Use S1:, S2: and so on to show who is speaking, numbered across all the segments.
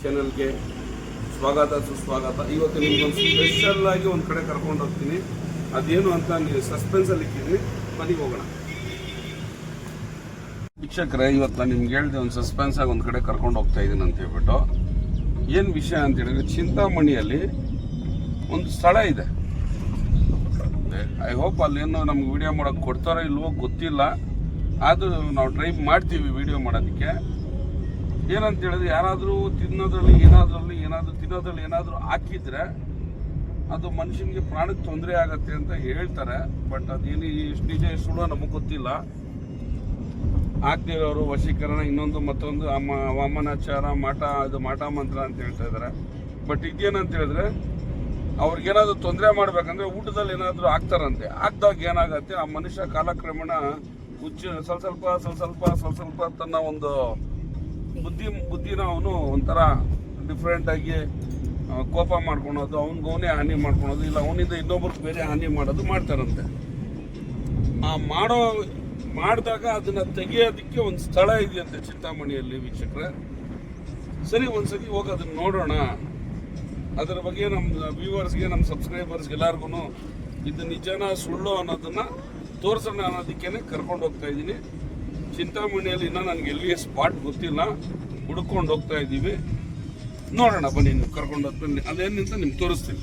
S1: ಚಾನೆಲ್ಗೆ ಸ್ವಾಗತ ಸುಸ್ವಾಗತ. ಇವತ್ತು ನಿಮ್ಗೊಂದು ಸ್ಪೆಷಲ್ ಆಗಿ ಒಂದು ಕಡೆ ಕರ್ಕೊಂಡು ಹೋಗ್ತೀನಿ. ಅದೇನು ಅಂತ ನೀವು ಸಸ್ಪೆನ್ಸ್ ಅಲ್ಲಿ ಇಟ್ಟಿದ್ದೀನಿ, ಬನ್ನಿ ಹೋಗೋಣ. ವೀಕ್ಷಕರೇ, ಇವತ್ತು ನಾನು ನಿಮ್ಗೆ ಹೇಳಿದೆ ಒಂದು ಸಸ್ಪೆನ್ಸ್ ಆಗಿ ಒಂದು ಕಡೆ ಕರ್ಕೊಂಡು ಹೋಗ್ತಾ ಇದ್ದೀನಿ ಅಂತ ಹೇಳ್ಬಿಟ್ಟು. ಏನು ವಿಷಯ ಅಂತ ಹೇಳಿದ್ರೆ, ಚಿಂತಾಮಣಿಯಲ್ಲಿ ಒಂದು ಸ್ಥಳ ಇದೆ. ಐ ಹೋಪ್ ಅಲ್ಲೇನು ನಮ್ಗೆ ವಿಡಿಯೋ ಮಾಡೋಕೆ ಕೊಡ್ತಾರೋ ಇಲ್ವೋ ಗೊತ್ತಿಲ್ಲ, ಆದರೂ ನಾವು ಟ್ರೈ ಮಾಡ್ತೀವಿ ವಿಡಿಯೋ ಮಾಡೋದಕ್ಕೆ. ಏನಂತ ಹೇಳಿದ್ರೆ, ಯಾರಾದರೂ ತಿನ್ನೋದ್ರಲ್ಲಿ ಏನಾದರೂ ಹಾಕಿದ್ರೆ ಅದು ಮನುಷ್ಯನಿಗೆ ಪ್ರಾಣಕ್ಕೆ ತೊಂದರೆ ಆಗತ್ತೆ ಅಂತ ಹೇಳ್ತಾರೆ. ಬಟ್ ಅದೇನು ಎಷ್ಟು ನಿಜ ಎಷ್ಟು ಸುಳ್ಳು ನಮಗೆ ಗೊತ್ತಿಲ್ಲ. ಹಾಕ್ದಿರೋರು ವಶೀಕರಣ, ಇನ್ನೊಂದು ಮತ್ತೊಂದು ವಾಮನಾಚಾರ, ಮಾಟ ಮಂತ್ರ ಅಂತ ಹೇಳ್ತಾ ಇದ್ದಾರೆ. ಬಟ್ ಇದೇನಂತ ಹೇಳಿದ್ರೆ, ಅವ್ರಿಗೇನಾದ್ರು ತೊಂದರೆ ಮಾಡ್ಬೇಕಂದ್ರೆ ಊಟದಲ್ಲಿ ಏನಾದರೂ ಹಾಕ್ತಾರಂತೆ. ಹಾಕ್ದಾಗ ಏನಾಗತ್ತೆ, ಆ ಮನುಷ್ಯ ಕಾಲಕ್ರಮೇಣ ಸ್ವಲ್ಪ ತನ್ನ ಒಂದು ಬುದ್ಧಿನ ಅವನು ಒಂಥರ ಡಿಫ್ರೆಂಟ್ ಆಗಿ ಕೋಪ ಮಾಡ್ಕೊಳೋದು, ಅವನಿಗೆ ಹಾನಿ ಮಾಡ್ಕೊಳೋದು, ಇಲ್ಲ ಅವನಿಂದ ಇನ್ನೊಬ್ರಿಗೆ ಬೇರೆ ಹಾನಿ ಮಾಡೋದು ಮಾಡ್ತಾರಂತೆ. ಆ ಮಾಡಿದಾಗ ಅದನ್ನ ತೆಗೆಯೋದಕ್ಕೆ ಒಂದು ಸ್ಥಳ ಇದೆಯಂತೆ ಚಿಂತಾಮಣಿಯಲ್ಲಿ. ವೀಕ್ಷಕರೇ, ಸರಿ ಒಂದ್ಸತಿ ಹೋಗಿ ಅದನ್ನ ನೋಡೋಣ. ಅದರ ಬಗ್ಗೆ ನಮ್ಮ ವ್ಯೂವರ್ಸ್ಗೆ, ನಮ್ಮ ಸಬ್ಸ್ಕ್ರೈಬರ್ಸ್ಗೆ ಎಲ್ಲರಿಗೂ ಇದು ನಿಜನ ಸುಳ್ಳು ಅನ್ನೋದನ್ನ ತೋರಿಸೋಣ ಅನ್ನೋದಕ್ಕೇನೆ ಕರ್ಕೊಂಡು ಹೋಗ್ತಾ ಇದ್ದೀನಿ. ಚಿಂತಾಮಣಿಯಲ್ಲಿ ಇನ್ನೂ ನನಗೆ ಎಲ್ಲಿಯ ಸ್ಪಾಟ್ ಗೊತ್ತಿಲ್ಲ, ಹುಡ್ಕೊಂಡು ಹೋಗ್ತಾ ಇದ್ದೀವಿ. ನೋಡೋಣ ಬನ್ನಿ, ನೀವು ಕರ್ಕೊಂಡು ಹೋಗ್ತೀನಿ. ಅದೇನಿಂತ ನಿಮ್ಗೆ ತೋರಿಸ್ತೀನಿ.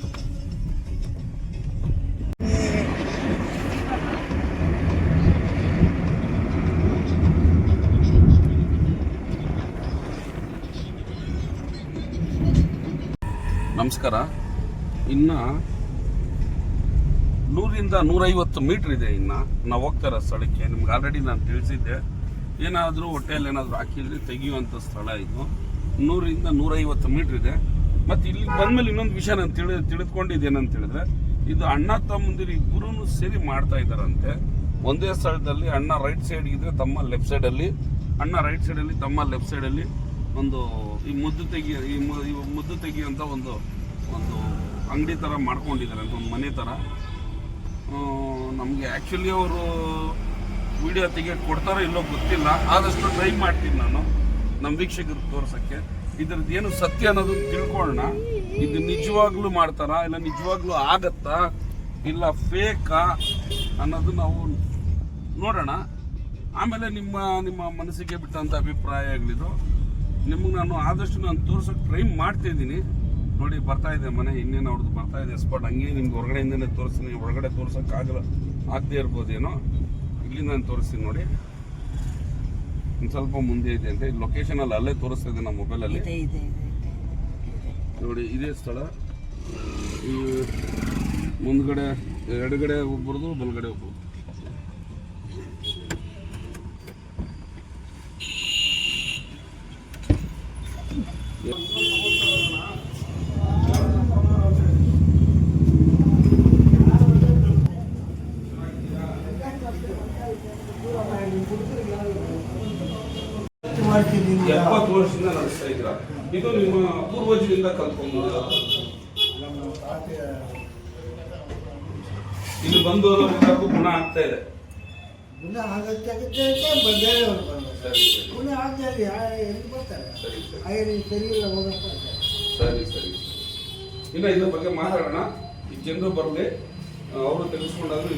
S1: ನಮಸ್ಕಾರ. ಇನ್ನು 100-150 ಮೀಟ್ರ್ ಇದೆ. ಇನ್ನು ನಾವು ಹೋಗ್ತಾ ಇರೋ ಸ್ಥಳಕ್ಕೆ ನಿಮ್ಗೆ ಆಲ್ರೆಡಿ ನಾನು ತಿಳಿಸಿದ್ದೆ. ಏನಾದರೂ ಹೊಟ್ಟೆಯಲ್ಲಿ ಏನಾದರೂ ಹಾಕಿದ್ರೆ ತೆಗೆಯುವಂಥ ಸ್ಥಳ ಇದು. 100-150 ಮೀಟ್ರ್ ಇದೆ. ಮತ್ತು ಇಲ್ಲಿ ಬಂದಮೇಲೆ ಇನ್ನೊಂದು ವಿಷಯ ನಾನು ತಿಳಿದುಕೊಂಡಿದ್ದೇನಂತ ಹೇಳಿದ್ರೆ, ಇದು ಅಣ್ಣ ತಮ್ಮಂದಿರು ಇಬ್ಬರೂ ಸೇರಿ ಮಾಡ್ತಾ ಇದ್ದಾರಂತೆ. ಒಂದೇ ಸ್ಥಳದಲ್ಲಿ ಅಣ್ಣ ರೈಟ್ ಸೈಡ್ ಇದ್ರೆ ತಮ್ಮ ಲೆಫ್ಟ್ ಸೈಡಲ್ಲಿ, ಅಣ್ಣ ರೈಟ್ ಸೈಡಲ್ಲಿ ತಮ್ಮ ಲೆಫ್ಟ್ ಸೈಡಲ್ಲಿ ಒಂದು ಈ ಮುದ್ದು ತೆಗಿಯುವಂಥ ಒಂದು ಅಂಗಡಿ ಥರ ಮಾಡ್ಕೊಂಡಿದ್ದಾರೆ ಅಂತ, ಒಂದು ಮನೆ ಥರ. ನಮಗೆ ಆ್ಯಕ್ಚುಲಿ ಅವರು ವಿಡಿಯೋ ತೆಗಿಯೋಕೆ ಕೊಡ್ತಾರೋ ಇಲ್ಲೋ ಗೊತ್ತಿಲ್ಲ, ಆದಷ್ಟು ಟ್ರೈ ಮಾಡ್ತೀನಿ ನಾನು ನಮ್ಮ ವೀಕ್ಷಕರಿಗೆ ತೋರ್ಸೋಕ್ಕೆ. ಇದ್ರದ್ದು ಏನು ಸತ್ಯ ಅನ್ನೋದು ತಿಳ್ಕೊಳ್ಳೋಣ. ಇದು ನಿಜವಾಗ್ಲೂ ಮಾಡ್ತಾರಾ, ಇಲ್ಲ ನಿಜವಾಗ್ಲೂ ಆಗತ್ತಾ, ಇಲ್ಲ ಫೇಕಾ ಅನ್ನೋದು ನಾವು ನೋಡೋಣ. ಆಮೇಲೆ ನಿಮ್ಮ ಮನಸ್ಸಿಗೆ ಬಿಟ್ಟಂಥ ಅಭಿಪ್ರಾಯಗಳಿದು ನಿಮಗೆ ನಾನು ಆದಷ್ಟು ತೋರ್ಸೋಕೆ ಟ್ರೈ ಮಾಡ್ತಾಯಿದ್ದೀನಿ. ನೋಡಿ, ಬರ್ತಾ ಇದೆ ಮನೆ, ಇನ್ನೇನು ಅವ್ರದ್ದು ಬರ್ತಾ ಇದೆ ಸ್ಪಾಟ್. ಹಂಗೆ ನಿಮ್ಗೆ ಹೊರಗಡೆಯಿಂದನೇ ತೋರಿಸ್ತೀನಿ. ಹೊರಗಡೆ ತೋರ್ಸೋಕ್ಕಾಗಲ್ಲ, ಆಗದೆ ಇರ್ಬೋದೇನೋ. ಇಲ್ಲಿ ನಾನು ತೋರಿಸ್ತೀನಿ ನೋಡಿ. ಒಂದು ಸ್ವಲ್ಪ ಮುಂದೆ ಇದೆ ಅಂತ ಲೊಕೇಶನಲ್ಲಿ ಅಲ್ಲೇ ತೋರಿಸ್ತಾ ಇದೆ ನಮ್ಮ ಮೊಬೈಲಲ್ಲಿ. ನೋಡಿ, ಇದೇ ಸ್ಥಳ. ಈ ಮುಂದ್ಗಡೆ ಎಡಗಡೆ ಒಬ್ಬರದು, ಬಲಗಡೆ ಒಬ್ಬರು. ಎಪ್ಪತ್ತು ವರ್ಷದಿಂದ ನಡೆಸ್ತಾ ಇದ್ರ. ಇದು ನಿಮ್ಮ ಪೂರ್ವಜರಿಂದ ಕಲ್ತ್ಕೊಂಡು ಇಲ್ಲಿ ಬಂದವರು ಗುಣ ಆಗ್ತಾ ಇದೆ. ಸರಿ. ಇಲ್ಲ, ಇದ್ರ ಬಗ್ಗೆ ಮಾತಾಡೋಣ. ಈ ಜನರು ಬರಲಿ, ಅವರು ತೆಗೆಸ್ಕೊಂಡಾದ್ರು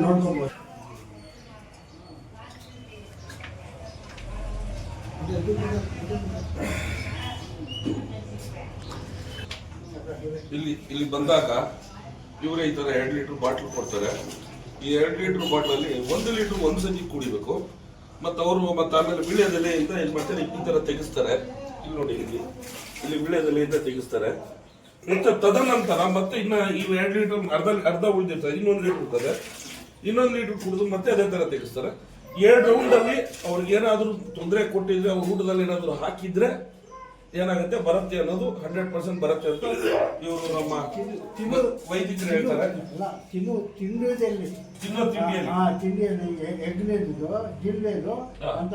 S1: ನೋಡ್ಕೊಬೋದು. ಇಲ್ಲಿ ಬಂದಾಗ ಇವರೇ ಈ ತರ 2 ಲೀಟರ್ ಬಾಟ್ಲ್ ಕೊಡ್ತಾರೆ. ಈ 2 ಲೀಟರ್ ಬಾಟ್ಲಲ್ಲಿ 1 ಲೀಟರ್ ಒಂದ್ಸತಿ ಕುಡಿಬೇಕು. ಮತ್ತು ಅವರು ಆಮೇಲೆ ವಿಳ್ಯದೆಲೆಯಿಂದ ಏನ್ ಮಾಡ್ತಾರೆ, ಈ ತರ ತೆಗಿಸ್ತಾರೆ. ಇಲ್ಲಿ ನೋಡಿ, ಇಲ್ಲಿ ವಿಳ್ಯದೆಲೆಯಿಂದ ತೆಗಿಸ್ತಾರೆ. ಮತ್ತೆ ತದನಂತರ ಮತ್ತೆ ಇನ್ನ ಈ 2 ಲೀಟರ್ ಅರ್ಧ ಉಳಿದಿರ್ತಾರೆ, ಇನ್ನೊಂದು ಲೀಟರ್ ಇರ್ತದೆ. ಇನ್ನೊಂದು ಲೀಟರ್ ಕುಡಿದು ಮತ್ತೆ ಅದೇ ತರ ತೆಗಿಸ್ತಾರೆ. 2 ರೌಂಡಲ್ಲಿ ಅವ್ರಿಗೆ ಏನಾದರೂ ತೊಂದರೆ ಕೊಟ್ಟಿದ್ರೆ, ಅವ್ರ ಊಟದಲ್ಲಿ ಏನಾದರೂ ಹಾಕಿದ್ರೆ ಏನಾಗುತ್ತೆ, ಬರುತ್ತೆ ಅನ್ನೋದು 100% ಬರುತ್ತೆ ಅಂತ ಇವರು ನಮ್ಮ ವೈದ್ಯರು ಹೇಳ್ತಾರೆ.
S2: ತಿಂಡಿಯಲ್ಲಿ ಜಿಲ್ಲೆದು ಅಂತ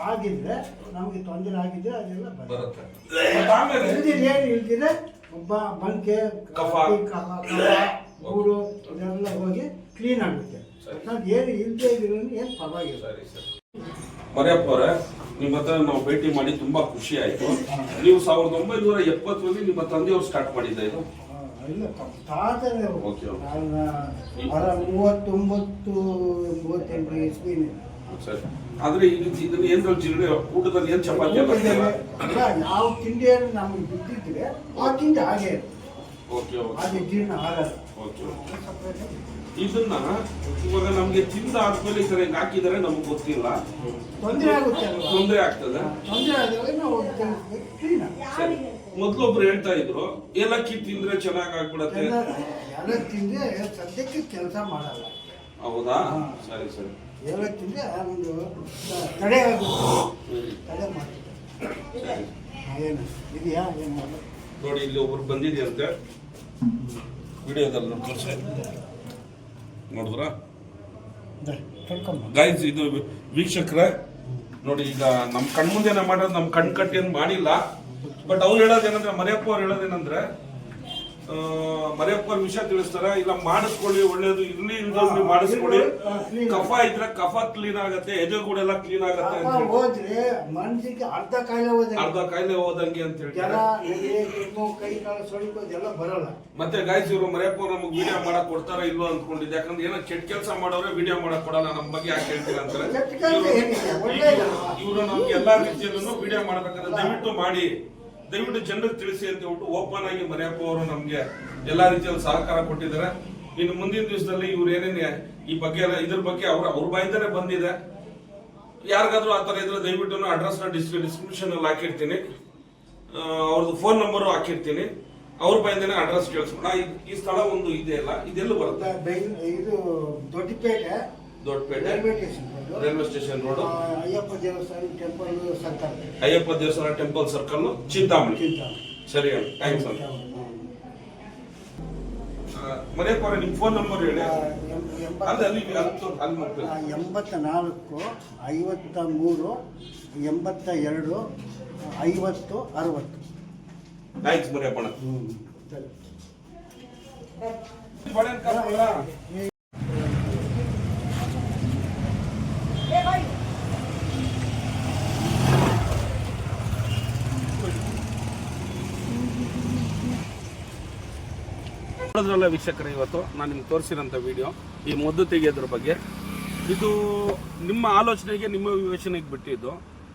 S2: ಆಗಿದ್ರೆ, ನಮಗೆ ತೊಂದರೆ ಆಗಿದ್ರೆ ಅದೆಲ್ಲ ಬರುತ್ತೆ. ಏನು ಇಲ್ದಿದ್ರೆ ಬಂಕೆ, ಗೂಡು ಇದೆಲ್ಲ ಹೋಗಿ ಕ್ಲೀನ್ ಆಗುತ್ತೆ. ಏನು ಇಲ್ಲದೆ ಇದ್ರೂ ಏನು ಪರವಾಗಿಲ್ಲ.
S1: ಮರಿಯಪ್ಪ ಅವರೇ, ನಿಮ್ಮ ಹತ್ರ ನಾವು ಭೇಟಿ ಮಾಡಿ ತುಂಬಾ ಖುಷಿ ಆಯ್ತು. ನೀವು 1970ರಲ್ಲಿ ನಿಮ್ಮ ತಂದೆಯವರು ಸ್ಟಾರ್ಟ್ ಮಾಡಿದ್ದ ಇದು?
S2: ಇಲ್ಲ ತಾತನೇ
S1: ಓಕೆ
S2: ಅವರ 39-38 ಇಸ್ವಿನೇ.
S1: ಸರಿ. ಆದ್ರೆ ಈಗ ಇದನ್ನ ಏನ್ರಲ್ಲಿ ಜಿರಡೆ ಊಟದಲ್ಲಿ ಏನ್ ಚಪಾತಿ
S2: ಯಾವ ತಿಂಡಿಯನ್ನು ನಮ್ಗೆ ಬಿದ್ದಿದ್ರೆ ಆ ತಿಂಡಿ ಹಾಗೆ
S1: ಓಕೆ
S2: ಅದು ಜೀರ್ಣ ಆಗಲ್ಲ.
S1: ಓಕೆ ಇದನ್ನ ಇವಾಗ ನಮ್ಗೆ ತಿಂದ ಆದ್ಮೇಲೆ ಈ ತರ ಹಿಂಗ್ ಹಾಕಿದರೆ ನಮ್ಗೆ ಗೊತ್ತಿಲ್ಲ,
S2: ತೊಂದರೆ ಆಗುತ್ತೆ.
S1: ತೊಂದರೆ ಆಗ್ತದೆ.
S2: ತೊಂದರೆ ಆದ್ರೆ ನಾವು ಕ್ಲೀನ್.
S1: ಮೊದ್ಲೊಬ್ರು ಹೇಳ್ತಾ ಇದ್ರು ಏಲಕ್ಕಿ ತಿಂದ್ರೆ ಚೆನ್ನಾಗ್ ಆಗ್ಬಿಡತ್ತೆ.
S2: ಎಲ್ಲ ತಿಂದ್ರೆ ಸದ್ಯಕ್ಕೆ ಕೆಲಸ ಮಾಡಲ್ಲ.
S1: ಹೌದಾ? ಸರಿ ಸರಿ.
S2: ಏಲಕ್ಕಿ ತಿಂದ್ರೆ ಒಂದು ತಡೆ ಆಗುತ್ತೆ, ತಡೆ ಮಾಡ್ತಾರೆ. ಏನು ಇದೆಯಾ ಏನು
S1: ನೋಡಿ, ಇಲ್ಲಿ ಒಬ್ರು ಬಂದಿದೆಯಂತೆ ವಿಡಿಯೋದಲ್ಲಿ ತೋರಿಸಿ, ನೋಡಿದ್ರ ಗೈಸ್? ಇದು ವೀಕ್ಷಕರೇ ನೋಡಿ, ಈಗ ನಮ್ ಕಣ್ಮುಂದೆನೆ ಮಾಡೋದು, ನಮ್ ಕಣ್ ಕಟ್ಟಿ ಏನ್ ಮಾಡಿಲ್ಲ. ಬಟ್ ಅವ್ರು ಹೇಳೋದೇನಂದ್ರೆ, ಮರಿಯಪ್ಪ ಅವ್ರು ಹೇಳೋದೇನಂದ್ರೆ, ಮರಿಯಪ್ಪ ವಿಷಯ ತಿಳಿಸ್ತಾರೆ, ಇಲ್ಲ ಮಾಡಿಸ್ಕೊಳ್ಳಿ, ಒಳ್ಳೇದು ಇರ್ಲಿ ಇಲ್ದವ್ರು ಮಾಡಿಸ್ಕೊಳ್ಳಿ, ಕಫ ಇದ್ರೆ ಕಫ ಕ್ಲೀನ್ ಆಗತ್ತೆ, ಎದೆಗೂಡೆಲ್ಲ ಕ್ಲೀನ್ ಆಗತ್ತೆ,
S2: ಹೋದ್ರೆ ಮನ್ಸಿಗೆ ಅರ್ಧ ಕಾಯಿಲೆ
S1: ಹೋದಂಗೆ ಅಂತ ಹೇಳಿ
S2: ಕೈ ಕಾಲು ಸೊಳಿಕೋದೆಲ್ಲ ಬರಲ್ಲ.
S1: ಮತ್ತೆ ಗಾಯ್ಸ್, ಇವರು ಮರಿಯಪ್ಪ ನಮ್ಗೆ ವಿಡಿಯೋ ಮಾಡಕ್ ಕೊಡ್ತಾರ ಇಲ್ವೋ ಅಂದ್ಕೊಂಡಿದ್ದೆ. ಯಾಕಂದ್ರೆ ಏನೋ ಕೆಟ್ಟ ಕೆಲಸ ಮಾಡೋರೆ ವಿಡಿಯೋ ಮಾಡಕ್ ಕೊಡಲ್ಲ, ನಮ್ ಬಗ್ಗೆ ಯಾಕೆ ಹೇಳ್ತೀರಾ ಅಂತಾರೆ. ಇವರು ನಮ್ಗೆ ಎಲ್ಲಾ ರೀತಿಯಲ್ಲೂ ವಿಡಿಯೋ ಮಾಡ್ಬೇಕಾದ್ರೆ ದಯವಿಟ್ಟು ಮಾಡಿ, ದಯವಿಟ್ಟು ಜನರಿಗೆ ತಿಳಿಸಿ ಅಂತ ಹೇಳ್ಬಿಟ್ಟು ಓಪನ್ ಆಗಿ ಮರಿಯಪ್ಪ ಅವರು ನಮ್ಗೆ ಎಲ್ಲಾ ರೀತಿಯಲ್ಲಿ ಸಹಕಾರ ಕೊಟ್ಟಿದ್ದಾರೆ. ಇನ್ನು ಮುಂದಿನ ದಿವಸದಲ್ಲಿ ಇವ್ರು ಏನೇನೆ ಈ ಬಗ್ಗೆ ಎಲ್ಲ ಇದ್ರ ಬಗ್ಗೆ ಅವ್ರ ಬಾಯಿಂದನೇ ಬಂದಿದೆ. ಯಾರಿಗಾದ್ರೂ ಆ ತರ ಇದ್ರೆ ದಯವಿಟ್ಟು ಅಡ್ರೆಸ್ ನ ಡಿಸ್ಕ್ರಿಪ್ಷನ್ ಅಲ್ಲಿ ಹಾಕಿರ್ತೀನಿ, ಅವ್ರದ್ದು ಫೋನ್ ನಂಬರು ಹಾಕಿರ್ತೀನಿ, ಅವ್ರ ಬಾಯಿಂದನೇ ಅಡ್ರೆಸ್ ಕೇಳಿಸ್ಕೊಂಡ. ಈ ಸ್ಥಳ ಒಂದು ಇದೆ ಅಲ್ಲ, ಇದೆಲ್ಲ ಬರುತ್ತೆ?
S2: ಇದು Doddapete
S1: railway station road,
S2: Ayyappa ದೇವಸ್ಥಾನ ಟೆಂಪಲ್ ಸರ್ಕಲ್,
S1: ಅಯ್ಯಪ್ಪ ದೇವಸ್ಥಾನ ಟೆಂಪಲ್ ಸರ್ಕಲ್, ಚಿಂತಾಮಣಿ. ಸರಿ ಅಣ್ಣ, ಥ್ಯಾಂಕ್ಸ್ ಅಣ್ಣ. ಮರಿಯಪ್ಪ ಅವರೇ, ನಿಮ್ಮ ಫೋನ್ ನಂಬರ್ ಹೇಳಿ.
S2: 84 53 82 50 60.
S1: ಥ್ಯಾಂಕ್ಸ್ ಮರಿಯಪ್ಪ ಅಣ್ಣ. ನೋಡಿದ್ರಲ್ಲ ವೀಕ್ಷಕರೇ, ಇವತ್ತು ನಾನು ನಿಮ್ಗೆ ತೋರಿಸಿರೋಂಥ ವಿಡಿಯೋ ಈ ಮದ್ದು ತೆಗೆಯೋದ್ರ ಬಗ್ಗೆ. ಇದು ನಿಮ್ಮ ಆಲೋಚನೆಗೆ, ನಿಮ್ಮ ವಿವೇಚನೆಗೆ ಬಿಟ್ಟಿದ್ದು.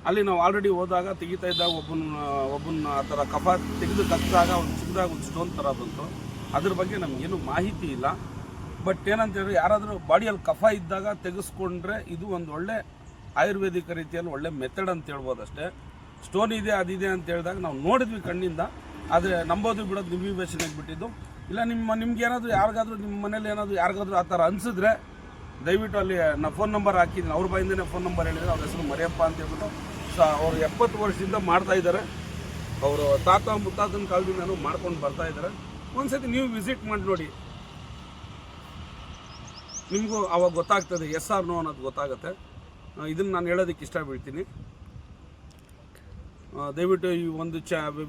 S1: ಅಲ್ಲಿ ನಾವು ಆಲ್ರೆಡಿ ಹೋದಾಗ ತೆಗಿತಾ ಇದ್ದಾಗ ಒಬ್ಬನ ಆ ಥರ ಕಫ ತೆಗೆದು ಕಚ್ಚಿದಾಗ ಒಂದು ಚಿಕ್ಕದಾಗ ಒಂದು ಸ್ಟೋನ್ ಥರ ಬಂತು. ಅದ್ರ ಬಗ್ಗೆ ನಮಗೇನು ಮಾಹಿತಿ ಇಲ್ಲ. ಬಟ್ ಏನಂತ ಹೇಳಿದ್ರೆ, ಯಾರಾದರೂ ಬಾಡಿಯಲ್ಲಿ ಕಫ ಇದ್ದಾಗ ತೆಗೆಸ್ಕೊಂಡ್ರೆ ಇದು ಒಂದು ಒಳ್ಳೆ ಆಯುರ್ವೇದಿಕ ರೀತಿಯಲ್ಲಿ ಒಳ್ಳೆ ಮೆಥಡ್ ಅಂತ ಹೇಳ್ಬೋದು ಅಷ್ಟೇ. ಸ್ಟೋನ್ ಇದೆ ಅದಿದೆ ಅಂತ ಹೇಳಿದಾಗ ನಾವು ನೋಡಿದ್ವಿ ಕಣ್ಣಿಂದ, ಆದರೆ ನಂಬೋದು ಬಿಡೋದು ನಿಮ್ಮ ವಿವೇಚನೆಗೆ ಬಿಟ್ಟಿದ್ದು. ಇಲ್ಲ ನಿಮ್ಗೆ ಏನಾದರೂ ಯಾರಿಗಾದ್ರೂ ನಿಮ್ಮ ಮನೇಲಿ ಏನಾದರೂ ಯಾರಿಗಾದ್ರೂ ಆ ಥರ ಅನಿಸಿದ್ರೆ ದಯವಿಟ್ಟು ಅಲ್ಲಿ ನಾನು ಫೋನ್ ನಂಬರ್ ಹಾಕಿದ್ದೀನಿ, ಅವ್ರ ಬಾಯಿಂದನೇ ಫೋನ್ ನಂಬರ್ ಹೇಳಿದರೆ. ಅವ್ರ ಹೆಸರು ಮರಿಯಪ್ಪ ಅಂತ ಹೇಳ್ಬಿಟ್ಟು ಅವರು 70 ವರ್ಷದಿಂದ ಮಾಡ್ತಾ ಇದ್ದಾರೆ. ಅವರು ತಾತ ಮುತ್ತಾತನ ಕಾಲದಿಂದನೂ ಮಾಡ್ಕೊಂಡು ಬರ್ತಾ ಇದ್ದಾರೆ. ಒಂದ್ಸತಿ ನೀವು ವಿಸಿಟ್ ಮಾಡಿ ನೋಡಿ, ನಿಮಗೂ ಅವಾಗ ಗೊತ್ತಾಗ್ತದೆ, ಎಸ್ ಆರ್ ನೋ ಅನ್ನೋದು ಗೊತ್ತಾಗುತ್ತೆ. ಇದನ್ನು ನಾನು ಹೇಳೋದಕ್ಕೆ ಇಷ್ಟ ಬೀಳ್ತೀನಿ. ದಯವಿಟ್ಟು ಈ ಒಂದು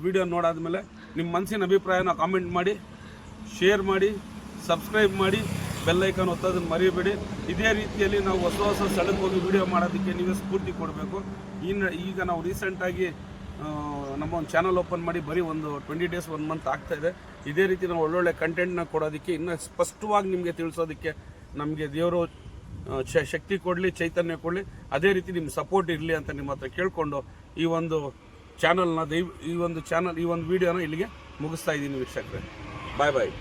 S1: ವಿಡಿಯೋ ನೋಡಾದ್ಮೇಲೆ ನಿಮ್ಮ ಮನಸ್ಸಿನ ಅಭಿಪ್ರಾಯನ ಕಾಮೆಂಟ್ ಮಾಡಿ, ಶೇರ್ ಮಾಡಿ, ಸಬ್ಸ್ಕ್ರೈಬ್ ಮಾಡಿ, ಬೆಲ್ ಐಕಾನ್ ಒತ್ತೋದನ್ನು ಮರಿಬೇಡಿ. ಇದೇ ರೀತಿಯಲ್ಲಿ ನಾವು ಹೊಸ ಸ್ಥಳಕ್ಕೆ ಹೋಗಿ ವಿಡಿಯೋ ಮಾಡೋದಕ್ಕೆ ನೀವೇ ಸ್ಫೂರ್ತಿ ಕೊಡಬೇಕು. ಈಗ ನಾವು ರೀಸೆಂಟಾಗಿ ನಮ್ಮ ಒಂದು ಚಾನಲ್ ಓಪನ್ ಮಾಡಿ ಬರೀ ಒಂದು 20 days 1 month ಆಗ್ತಾಯಿದೆ. ಇದೇ ರೀತಿ ನಾವು ಒಳ್ಳೊಳ್ಳೆ ಕಂಟೆಂಟ್ನ ಕೊಡೋದಕ್ಕೆ, ಇನ್ನೂ ಸ್ಪಷ್ಟವಾಗಿ ನಿಮಗೆ ತಿಳಿಸೋದಕ್ಕೆ ನಮಗೆ ದೇವರು ಶಕ್ತಿ ಕೊಡಲಿ, ಚೈತನ್ಯ ಕೊಡಲಿ. ಅದೇ ರೀತಿ ನಿಮ್ಮ ಸಪೋರ್ಟ್ ಇರಲಿ ಅಂತ ನಿಮ್ಮ ಹತ್ರ ಕೇಳಿಕೊಂಡು ಈ ಒಂದು ಚಾನಲ್ನ ಈ ಒಂದು ವಿಡಿಯೋನ ಇಲ್ಲಿಗೆ ಮುಗಿಸ್ತಾ ಇದ್ದೀನಿ ವೀಕ್ಷಕರೇ. ಬಾಯ್ ಬಾಯ್.